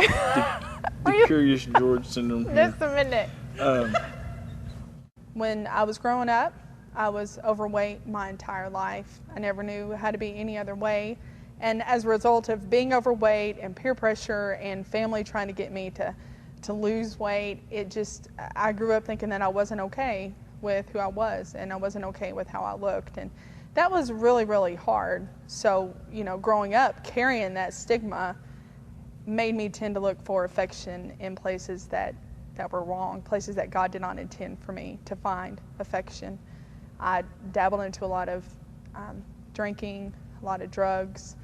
the Curious George syndrome here. Just a minute. When I was growing up, I was overweight my entire life. I never knew how to be any other way. And as a result of being overweight and peer pressure and family trying to get me to lose weight, I grew up thinking that I wasn't okay with who I was, and I wasn't okay with how I looked. And that was really, really hard. So, growing up, carrying that stigma made me tend to look for affection in places that were wrong, places that God did not intend for me to find affection. I dabbled into a lot of drinking, a lot of drugs,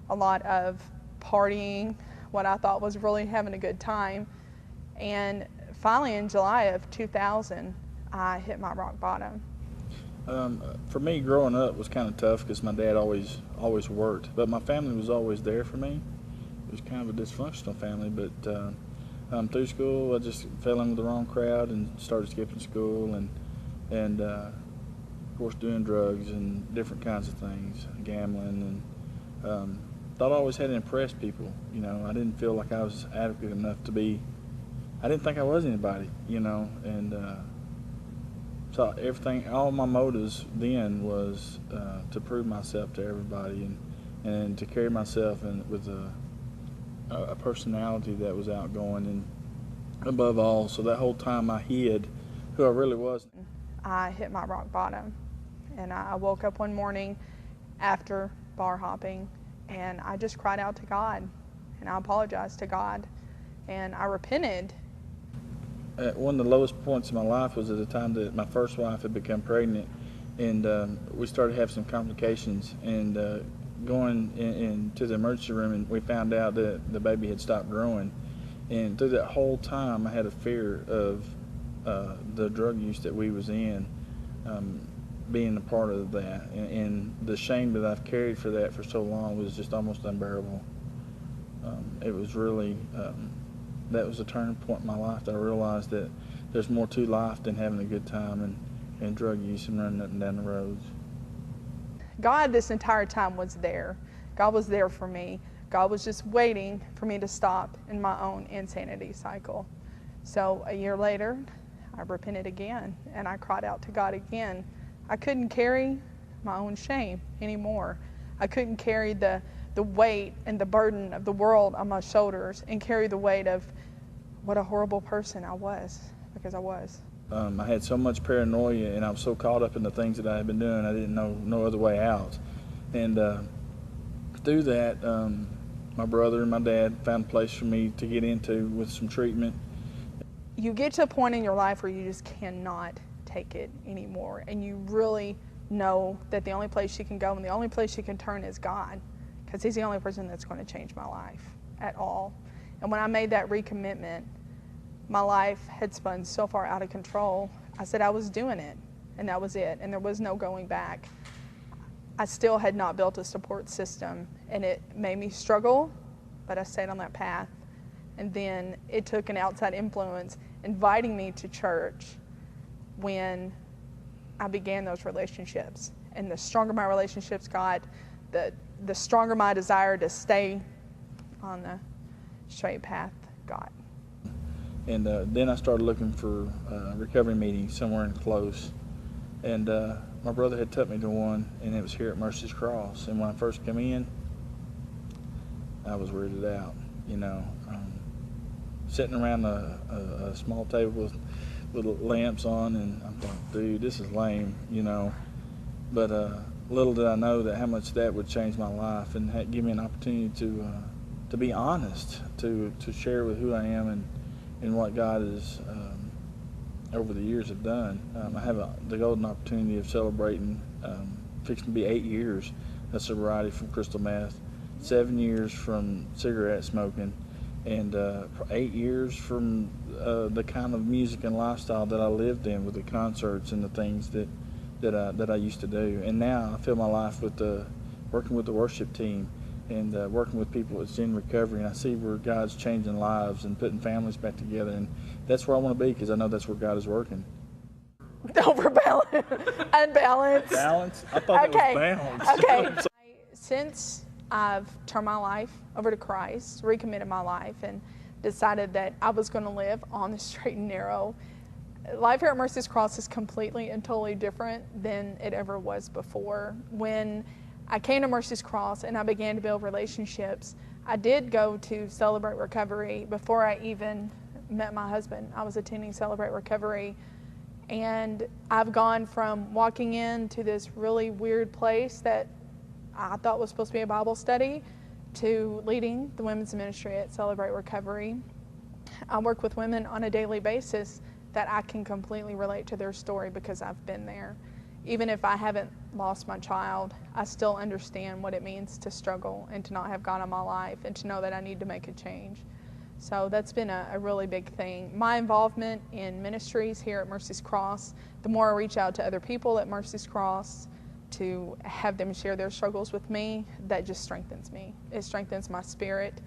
a lot of partying, what I thought was really having a good time. And finally, in July of 2000, I hit my rock bottom. For me, growing up was kind of tough because my dad always worked, but my family was always there for me. It was kind of a dysfunctional family, but through school, I just fell in with the wrong crowd and started skipping school and of course doing drugs and different kinds of things, gambling, and thought I always had to impress people. I didn't feel like I was adequate enough to be. I didn't think I was anybody, and so all my motives then was to prove myself to everybody and to carry myself with a personality that was outgoing and above all. So that whole time I hid who I really was. I hit my rock bottom, and I woke up one morning after bar hopping, and I just cried out to God, and I apologized to God, and I repented. One of the lowest points in my life was at the time that my first wife had become pregnant, and we started having some complications, and going into the emergency room, and we found out that the baby had stopped growing. And through that whole time, I had a fear of the drug use that we was in, being a part of that, and the shame that I've carried for that for so long was just almost unbearable. It was really that was a turning point in my life that I realized that there's more to life than having a good time and drug use and running up and down the roads. God this entire time was there. God was there for me. God was just waiting for me to stop in my own insanity cycle. So a year later, I repented again, and I cried out to God again. I couldn't carry my own shame anymore. I couldn't carry the weight and the burden of the world on my shoulders and carry the weight of what a horrible person I was, because I was. I had so much paranoia, and I was so caught up in the things that I had been doing, I didn't know no other way out. And through that, my brother and my dad found a place for me to get into with some treatment. You get to a point in your life where you just cannot take it anymore, and you really know that the only place you can go and the only place you can turn is God, because He's the only person that's going to change my life at all. And when I made that recommitment, my life had spun so far out of control. I said I was doing it, and that was it, and there was no going back. I still had not built a support system, and it made me struggle, but I stayed on that path. And then it took an outside influence inviting me to church when I began those relationships. And the stronger my relationships got, the stronger my desire to stay on the straight path got. And then I started looking for recovery meetings somewhere in close. And my brother had took me to one, and it was here at Mercy's Cross. And when I first came in, I was weirded out, sitting around a small table with lamps on, and I'm thinking, dude, this is lame, But little did I know that how much that would change my life and give me an opportunity to be honest, to share with who I am and what God has over the years have done. I have the golden opportunity of celebrating fixing to be 8 years of sobriety from crystal meth, 7 years from cigarette smoking, and 8 years from the kind of music and lifestyle that I lived in with the concerts and the things that I used to do. And now I fill my life with working with the worship team and working with people that's in recovery, and I see where God's changing lives and putting families back together, and that's where I want to be, because I know that's where God is working. Overbalance. Unbalanced. Balance? I thought it was balance. Since I've turned my life over to Christ, recommitted my life, and decided that I was going to live on the straight and narrow. Life here at Mercy's Cross is completely and totally different than it ever was before. When I came to Mercy's Cross and I began to build relationships, I did go to Celebrate Recovery before I even met my husband. I was attending Celebrate Recovery, and I've gone from walking into this really weird place that I thought was supposed to be a Bible study to leading the women's ministry at Celebrate Recovery. I work with women on a daily basis that I can completely relate to their story because I've been there. Even if I haven't lost my child, I still understand what it means to struggle and to not have God in my life and to know that I need to make a change. So that's been a really big thing. My involvement in ministries here at Mercy's Cross, the more I reach out to other people at Mercy's Cross to have them share their struggles with me, that just strengthens me. It strengthens my spirit.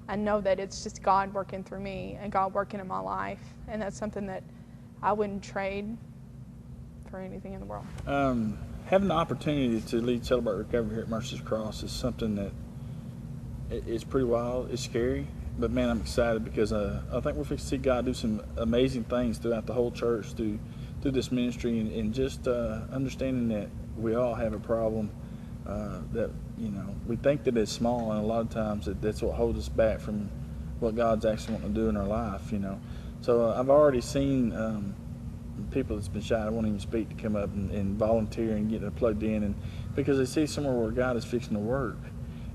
I know that it's just God working through me and God working in my life, and that's something that I wouldn't trade for anything in the world. Having the opportunity to lead Celebrate Recovery here at Mercy's Cross is something that it's pretty wild. It's scary, but man, I'm excited because I think we're fixing to see God do some amazing things throughout the whole church through this ministry, and just understanding that we all have a problem that, you know, we think that it's small, and a lot of times that's what holds us back from what God's actually wanting to do in our life, you know. So I've already seen people that's been shy, I won't even speak, to come up and volunteer and get plugged in, and because they see somewhere where God is fixing to work.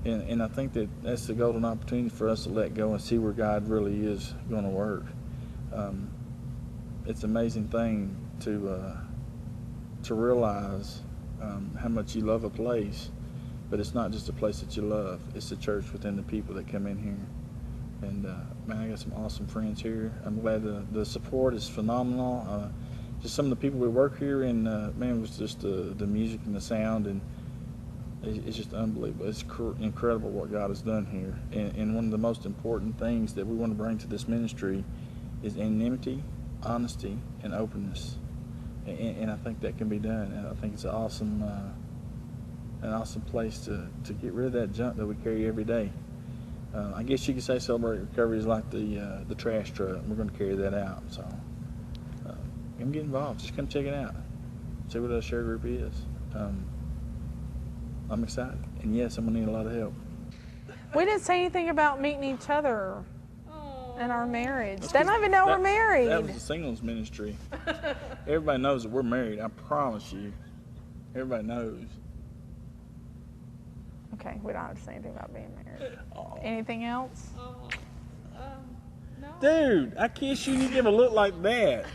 And I think that's the golden opportunity for us to let go and see where God really is going to work. It's an amazing thing to realize how much you love a place, but it's not just a place that you love, it's the church within the people that come in here. And man, I got some awesome friends here. I'm glad the support is phenomenal. Just some of the people we work here, and man, it was just the music and the sound, and it's just unbelievable. It's incredible what God has done here. And one of the most important things that we want to bring to this ministry is anonymity, honesty, and openness. And I think that can be done. And I think it's an awesome place to get rid of that junk that we carry every day. I guess you could say Celebrate Recovery is like the trash truck. We're going to carry that out. So come get involved. Just come check it out. See what our share group is. I'm excited. And yes, I'm going to need a lot of help. We didn't say anything about meeting each other and our marriage. They don't even know we're married. That was a singles ministry. Everybody knows that we're married. I promise you. Everybody knows. Okay, we don't have to say anything about being married. Anything else? No. Dude, I kiss you and you give a look like that.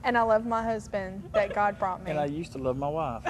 And I love my husband that God brought me. And I used to love my wife.